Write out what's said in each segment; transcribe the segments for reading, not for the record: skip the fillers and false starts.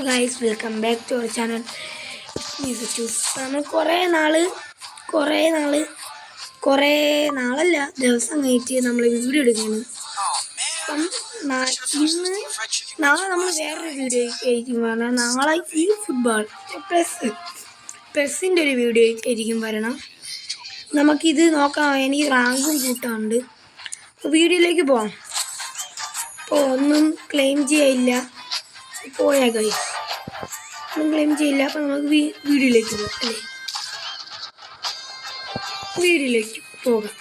Guys welcome back to our channel. നമ്മൾ കുറേ നാളല്ല ദിവസം കഴിഞ്ഞിട്ട് നമ്മൾ വീഡിയോ എടുക്കുന്നു. അപ്പം നാളെ നമ്മൾ വേറൊരു വീഡിയോ ആയിരിക്കും വരണം. നാളെ ഈ ഫുട്ബോൾ പെസ്സിൻ്റെ ഒരു വീഡിയോ ആയിരിക്കും വരണം. നമുക്കിത് നോക്കാം. എനിക്ക് റാങ്കും കൂട്ടാറുണ്ട്. വീഡിയോയിലേക്ക് പോവാം. അപ്പോൾ ഒന്നും ക്ലെയിം ചെയ്യില്ല, പോയാ ഗൈസ് ഒന്നും ക്ലെയിം ചെയ്യില്ല. അപ്പം നമുക്ക് വീഡിയോയിലേക്ക് പോകാം അല്ലേ? വീഡിയോയിലേക്ക് പോകാം.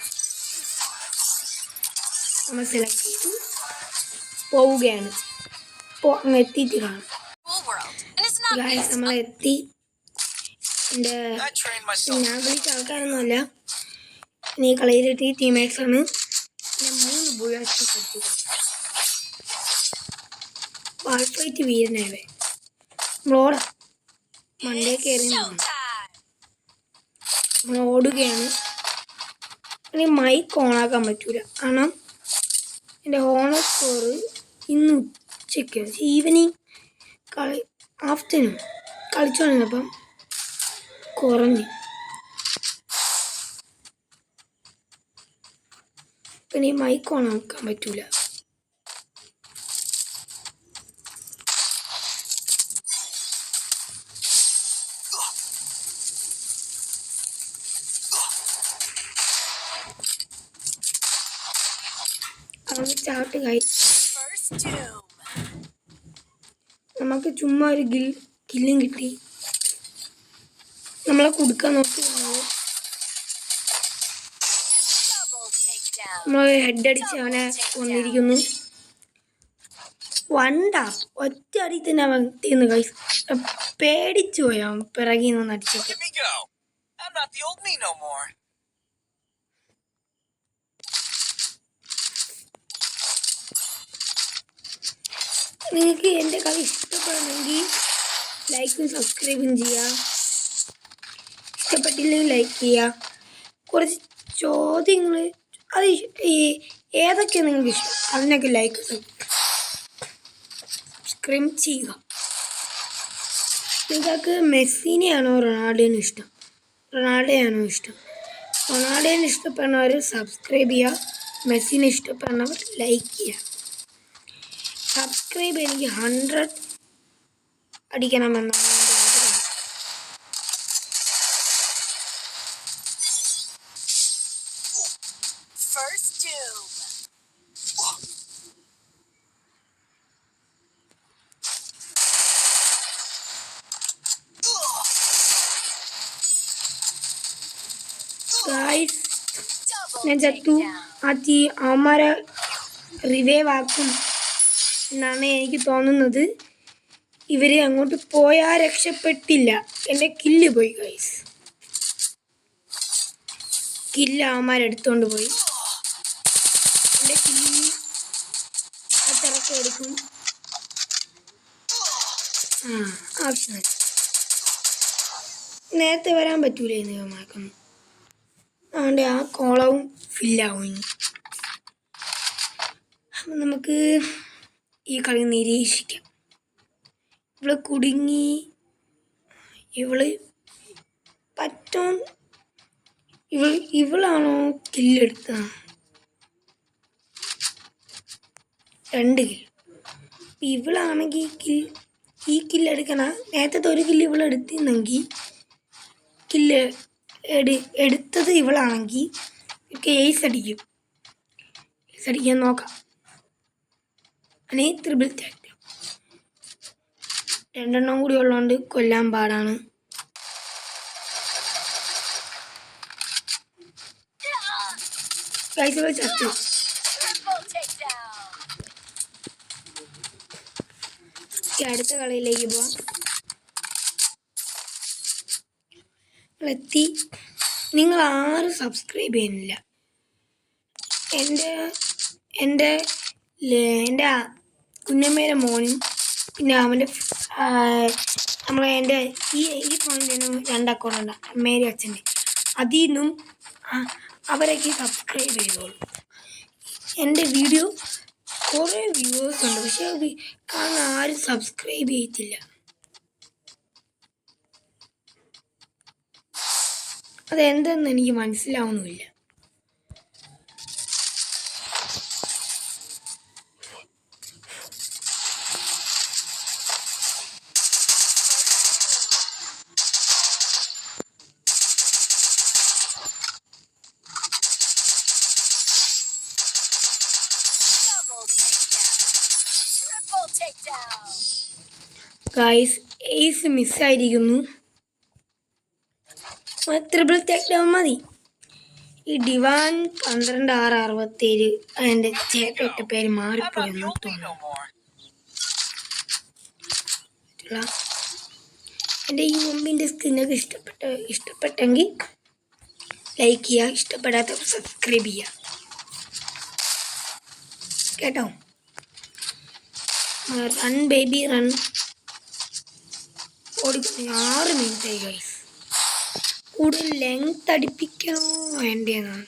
നമ്മൾ സെലക്ട് ചെയ്തു പോവുകയാണ്. ഇപ്പോൾ അങ്ങ് എത്തിയിട്ട് കാണാം ഗൈസ്. നമ്മളെത്തി. ഞാൻ വിളിച്ച ആൾക്കാരൊന്നുമല്ല, ഈ കളിയിലെത്തി ടീമേറ്റ്സ് ആണ്. ഞാൻ 3 ബുള്ളറ്റ് പഠിച്ചത്. വാൾഫൈറ്റ് വീരനാവേ നമ്മളോടാ മണ്ടേ കയറി നമ്മൾ ഓടുകയാണ്. ഇനി മൈക്ക് ഓണാക്കാൻ പറ്റൂല, കാരണം എൻ്റെ ഹോണർ സ്കോർ ഇന്ന് ഉച്ചയ്ക്ക് ഈവനിങ് ആഫ്റ്റർനൂൺ കളിച്ചോണ്ടിരുന്നപ്പം കുറഞ്ഞു. പിന്നെ ഈ മൈക്ക് ഓണാക്കാൻ പറ്റൂല. ചാട്ട് നമുക്ക് ചുമ്മാ ഒരു കില്ലും കിട്ടി. നമ്മളെ കൊടുക്കാൻ നോക്കി. നമ്മൾ ഹെഡ് അടിച്ച് അവനെ കൊന്നിരിക്കുന്നു. ഒറ്റ അടി തന്നെ അവൻ തീർന്നു ഗൈസ്. പേടിച്ചു പോയി അവൻ പിറകിൽ നിന്ന് അടിച്ചിട്ട്. നിങ്ങൾക്ക് എൻ്റെ കളി ഇഷ്ടപ്പെടണമെങ്കിൽ ലൈക്കും സബ്സ്ക്രൈബും ചെയ്യുക. ഇഷ്ടപ്പെട്ടില്ലെങ്കിൽ ലൈക്ക് ചെയ്യുക. കുറച്ച് ചോദ്യങ്ങൾ അത് ഏതൊക്കെയാണ് നിങ്ങൾക്ക് ഇഷ്ടം അതിനൊക്കെ ലൈക്ക് സബ്സ്ക്രൈബ് ചെയ്യുക. നിങ്ങൾക്ക് മെസ്സിനെയാണോ റൊണാൾഡോനെ ഇഷ്ടം? റൊണാൾഡോയാണോ ഇഷ്ടം? റൊണാൾഡോനെ ഇഷ്ടപ്പെടുന്നവർ സബ്സ്ക്രൈബ് ചെയ്യുക. മെസ്സിനെ ഇഷ്ടപ്പെടുന്നവർ ലൈക്ക് ചെയ്യുക. സബ്സ്ക്രൈബ് എനിക്ക് 100 അടിക്കണമെന്നാണ് എൻ്റെ ആഗ്രഹം. ഞാൻ ചത്തു. അവന്മാരെ റിവൈവ് ആക്കും എന്നാണ് എനിക്ക് തോന്നുന്നത്. ഇവർ അങ്ങോട്ട് പോയാൽ രക്ഷപ്പെട്ടില്ല. എൻ്റെ കില്ല് പോയി ഗൈസ്. കില്ല് അവന്മാരെടുത്തോണ്ട് പോയി. എൻ്റെ കില്ലിന് തിരക്ക് എടുക്കും. ആവശ്യം നേരത്തെ വരാൻ പറ്റൂലേ നിയമമാക്കുന്നു. അതുകൊണ്ട് ആ കോളവും ഫില്ലാവും. ഇനി അപ്പം നമുക്ക് ഈ കളി നിരീക്ഷിക്കാം. ഇവള് കുടുങ്ങി. ഇവളാണോ കില്ലെടുത്ത? 2 കില്ല്. ഇവളാണെങ്കിൽ ഈ കില്ലെടുക്കണ. നേരത്തെ ഒരു കില്ല് ഇവളെടുത്തിരുന്നെങ്കിൽ കില്ല് എടുത്തത് ഇവളാണെങ്കിൽ ഏസ് അടിക്കും. ഏസ് അടിക്കാൻ നോക്കാം. അല്ലെങ്കിൽ ത്രിബിൾ ടാക്ട്. 2 എണ്ണം കൂടി ഉള്ളതുകൊണ്ട് കൊല്ലാൻ പാടാണ്. ചത്തു. അടുത്ത കളിയിലേക്ക് പോവാം. എത്തി. നിങ്ങൾ ആരും സബ്സ്ക്രൈബ് ചെയ്യുന്നില്ല. എൻ്റെ കുഞ്ഞമ്മയുടെ മോനും പിന്നെ അവൻ്റെ എൻ്റെ ഈ ഫോണിൽ നിന്നും 2 അക്കൗണ്ട് ഉണ്ട്. അമ്മേരെ അച്ഛൻ്റെ. അതിൽ നിന്നും അവരൊക്കെ സബ്സ്ക്രൈബ് ചെയ്തോളൂ. എൻ്റെ വീഡിയോ കുറേ വ്യൂവേഴ്സ് ഉണ്ട്, പക്ഷേ കാരണം ആരും സബ്സ്ക്രൈബ് ചെയ്യത്തില്ല. അതെന്തെന്ന് എനിക്ക് മനസ്സിലാവുന്നുമില്ല. ഗൈസ് എയ്സ് മിസ്സായിരിക്കുന്നു. ട്രിപ്പിൾ ടേക്ക് ഡൗൺ മതി. ഈ ഡിവാൻ 12-6-67 അതിൻ്റെ ചേട്ടൊറ്റ പേര് മാറിപ്പോയെന്ന് തോന്നുന്നു. എൻ്റെ ഈ മുമ്പിൻ്റെ സ്കിന്നൊക്കെ ഇഷ്ടപ്പെട്ടെങ്കിൽ ലൈക്ക് ചെയ്യുക, ഇഷ്ടപ്പെടാത്ത സബ്സ്ക്രൈബ് ചെയ്യുക കേട്ടോ. Run baby run. ഓടിക്കുന്ന 6 മിനിറ്റായി ഗൈസ്. കൂടുതൽ ലെങ്ത് അടിപ്പിക്കണോ വേണ്ടതെന്നാണ്.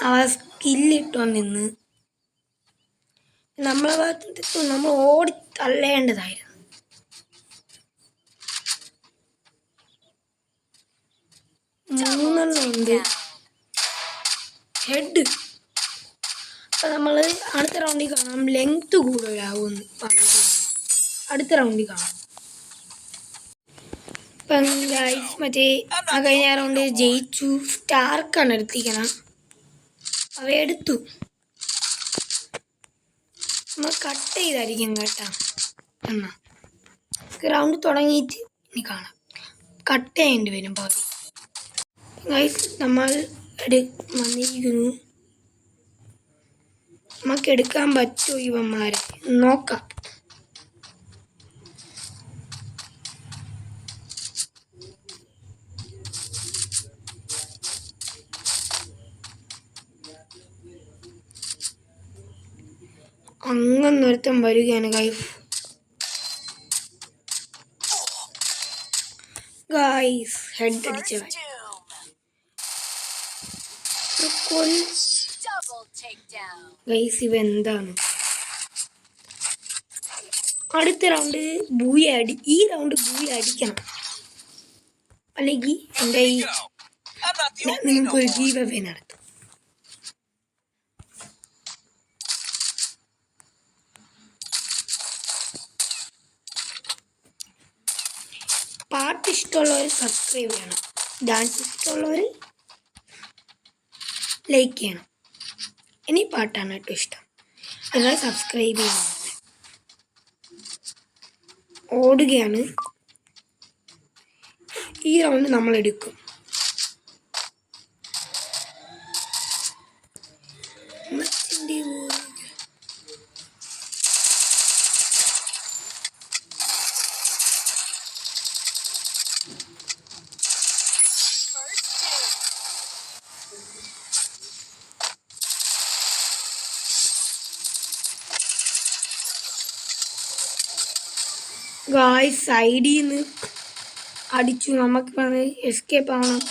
ആ സ്കില്ലിട്ടോണ്ടിന്ന് നമ്മളെ ഭാഗത്ത് നമ്മൾ ഓടി തള്ളേണ്ടതായിരുന്നു. മൂന്നെണ്ണമുണ്ട് ഹെഡ്. അപ്പം നമ്മൾ അടുത്ത റൗണ്ടിൽ കാണാം. ലെങ്ത് കൂടുതലാവുമെന്ന് പറയുന്നത് അടുത്ത റൗണ്ടിൽ കാണാം. ഇപ്പം മറ്റേ ആ കഴിഞ്ഞ റൗണ്ട് ജയിച്ചു. സ്റ്റാർക്കാണ് എടുത്തിരിക്കണം. അവയെടുത്തു. നമ്മൾ കട്ട് ചെയ്തായിരിക്കും കേട്ടോ. എന്നാ റൗണ്ട് തുടങ്ങിയിട്ട് ഇനി കാണാം. കട്ട് ചെയ്യേണ്ടി വരും പാതി. നമ്മൾ വന്നിരിക്കുന്നു. നമുക്ക് എടുക്കാൻ പറ്റുമോ ഇവന്മാരെ നോക്കാം. അങ്ങനൊരുത്തം വരികയാണ് ഗൈസ്. Head അടിച്ചവൻ guys. ഇവ എന്താണ്? അടുത്ത റൗണ്ട് ഈ റൗണ്ട് ബൂയ അടിക്കണം. അല്ലെങ്കിൽ എൻ്റെ ഈ നിങ്ങൾക്കൊരു ഗീവ് അവേ നടത്തും. പാട്ട് ഇഷ്ടമുള്ളവർ സബ്സ്ക്രൈബ് ചെയ്യണം. ഡാൻസ് ഇഷ്ടമുള്ളവർ ലൈക്ക് ചെയ്യണം. ഇനി പാട്ടാണ് കേട്ടോ ഇഷ്ടം, നിങ്ങൾ സബ്സ്ക്രൈബ് ചെയ്യണം. ഓടുകയാണ്. ഈ റൗണ്ട് നമ്മൾ എടുക്കും. ഗായ്സ് സൈഡിൽ നിന്ന് അടിച്ചു. നമുക്ക് എസ്കേപ്പ് ആവണം.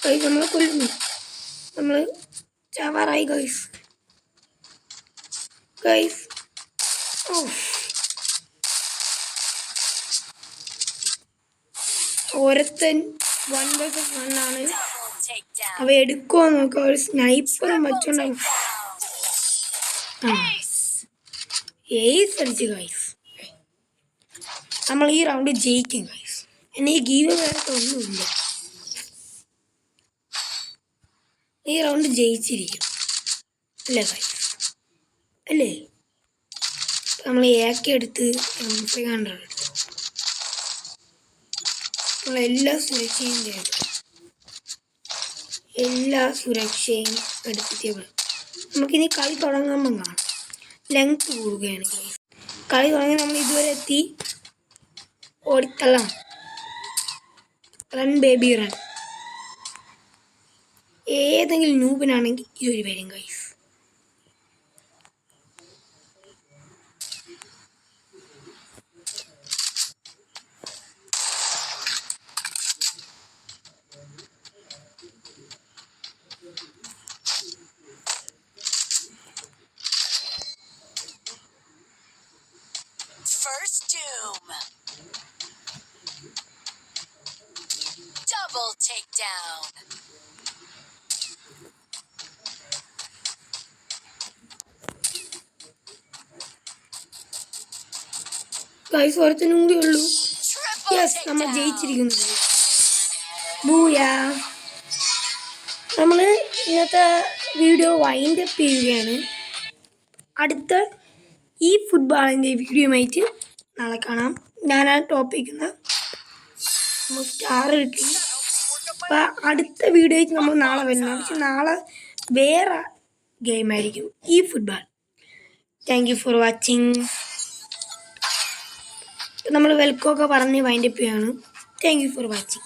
ഗൈസ് നമ്മളെ കൊല്ലുന്നു. നമ്മൾ ചാവാറായി ഗൈസ്. ഓരോരുത്തൻ 1 vs 1 ആണ്. അവ എടുക്കുമോ നോക്കാം. ഒരു സ്നൈപ്പറും വെച്ചോണ്ടാവും. ഏസ് അടിച്ചു ഗൈസ്. നമ്മൾ ഈ റൗണ്ട് ജയിക്കും ഗൈസ്. എന്നെ ഈ ഗീവ് വേറെ ഒന്നുമില്ല. ഈ റൗണ്ട് ജയിച്ചിരിക്കും അല്ലേ ഗൈസ്? അല്ലേ? നമ്മൾ എടുത്ത് M500 എടുത്തു. നമ്മളെല്ലാ സുരക്ഷയും ചെയ്തു. എല്ലാ സുരക്ഷയും എടുത്തിട്ട് നമുക്കിനി കളി തുടങ്ങുമ്പം കാണാം. ലെങ്ത് കൂടുകയാണ് ഗൈസ്. കളി തുടങ്ങി നമ്മൾ ഇതുവരെ എത്തി. ഓടിത്തള്ളാം. Run baby run. ഏതെങ്കിലും നൂബിനാണെങ്കിൽ ഇതൊരു വരും guys. First doom. Double takedown. Guys ഒരുത്തനും കൂടി ഉള്ളൂ. Triple യെസ്, നമ്മൾ takedown. ജയിച്ചിരിക്കുന്നു. ബൂയാ. നമ്മൾ ഇന്നത്തെ വീഡിയോ വൈൻഡ് അപ്പ് ചെയ്യുകയാണ്. അടുത്ത ഈ ഫുട്ബോളിൻ്റെ വീഡിയോയുമായിട്ട് നാളെ കാണാം. ഞാൻ ആ ടോപ്പിക്കുന്ന സ്റ്റാർ കിട്ടി. അപ്പം അടുത്ത വീഡിയോയ്ക്ക് നമ്മൾ നാളെ വരുന്നത്. പക്ഷെ നാളെ വേറെ ഗെയിമായിരിക്കും ഈ football. Thank you for watching. നമ്മൾ വെൽക്കം ഒക്കെ പറഞ്ഞ് വൈൻഡ് അപ്പ് ചെയ്യാണ്. Thank you for watching.